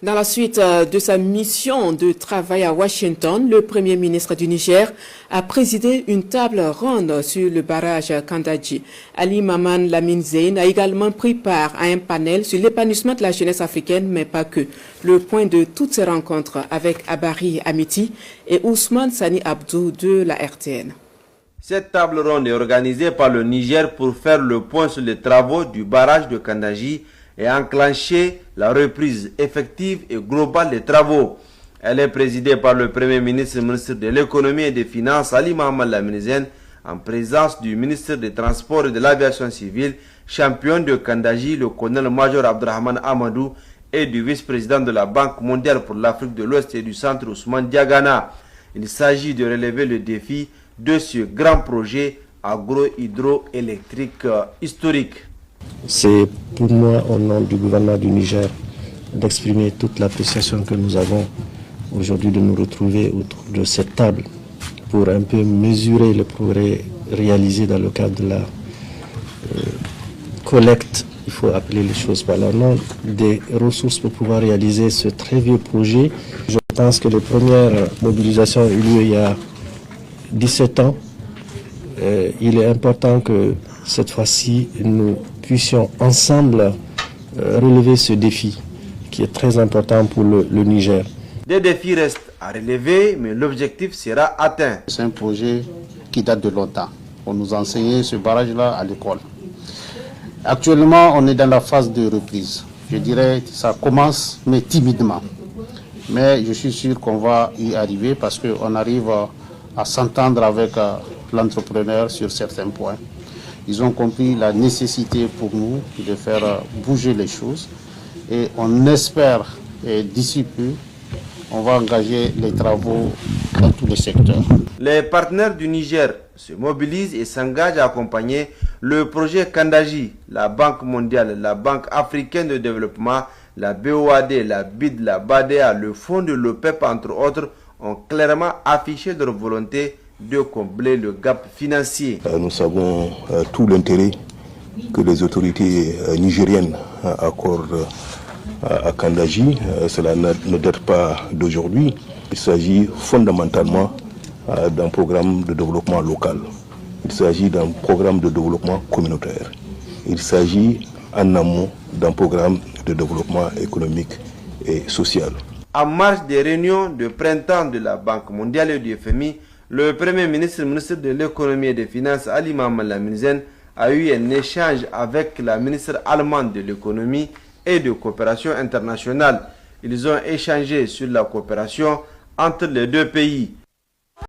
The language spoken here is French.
Dans la suite de sa mission de travail à Washington, le Premier ministre du Niger a présidé une table ronde sur le barrage Kandaji. Ali Maman Lamine Zeyn a également pris part à un panel sur l'épanouissement de la jeunesse africaine, mais pas que. Le point de toutes ces rencontres avec Abari Amiti et Ousmane Sani Abdou de la RTN. Cette table ronde est organisée par le Niger pour faire le point sur les travaux du barrage de Kandaji et enclencher la reprise effective et globale des travaux. Elle est présidée par le Premier ministre de l'Économie et des Finances, Ali Mohamed Lamine Zeyn, en présence du ministre des Transports et de l'Aviation civile, champion de Kandaji, le colonel-major Abdrahman Amadou, et du vice-président de la Banque mondiale pour l'Afrique de l'Ouest et du Centre, Ousmane Diagana. Il s'agit de relever le défi de ce grand projet agro-hydroélectrique historique. C'est pour moi, au nom du gouvernement du Niger, d'exprimer toute l'appréciation que nous avons aujourd'hui de nous retrouver autour de cette table pour un peu mesurer le progrès réalisé dans le cadre de la collecte, il faut appeler les choses par leur nom, des ressources pour pouvoir réaliser ce très vieux projet. Je pense que les premières mobilisations ont eu lieu il y a 17 ans. Il est important que cette fois-ci, nous puissions ensemble relever ce défi qui est très important pour le Niger. Des défis restent à relever, mais l'objectif sera atteint. C'est un projet qui date de longtemps. On nous a enseigné ce barrage-là à l'école. Actuellement, on est dans la phase de reprise. Je dirais que ça commence, mais timidement. Mais je suis sûr qu'on va y arriver parce qu'on arrive à s'entendre avec l'entrepreneur sur certains points. Ils ont compris la nécessité pour nous de faire bouger les choses et on espère, d'ici peu, on va engager les travaux dans tous les secteurs. Les partenaires du Niger se mobilisent et s'engagent à accompagner le projet Kandaji. La Banque mondiale, la Banque africaine de développement, la BOAD, la BID, la BADEA, le Fonds de l'OPEP, entre autres, ont clairement affiché leur volonté de combler le gap financier. Nous savons tout l'intérêt que les autorités nigériennes accordent à Kandaji. Cela ne date pas d'aujourd'hui. Il s'agit fondamentalement d'un programme de développement local. Il s'agit d'un programme de développement communautaire. Il s'agit en amont d'un programme de développement économique et social. En marge des réunions de printemps de la Banque mondiale et du FMI, le Premier ministre de l'Économie et des Finances, Ali Mohamed Lamine Zeyn, a eu un échange avec la ministre allemande de l'Économie et de coopération internationale. Ils ont échangé sur la coopération entre les deux pays.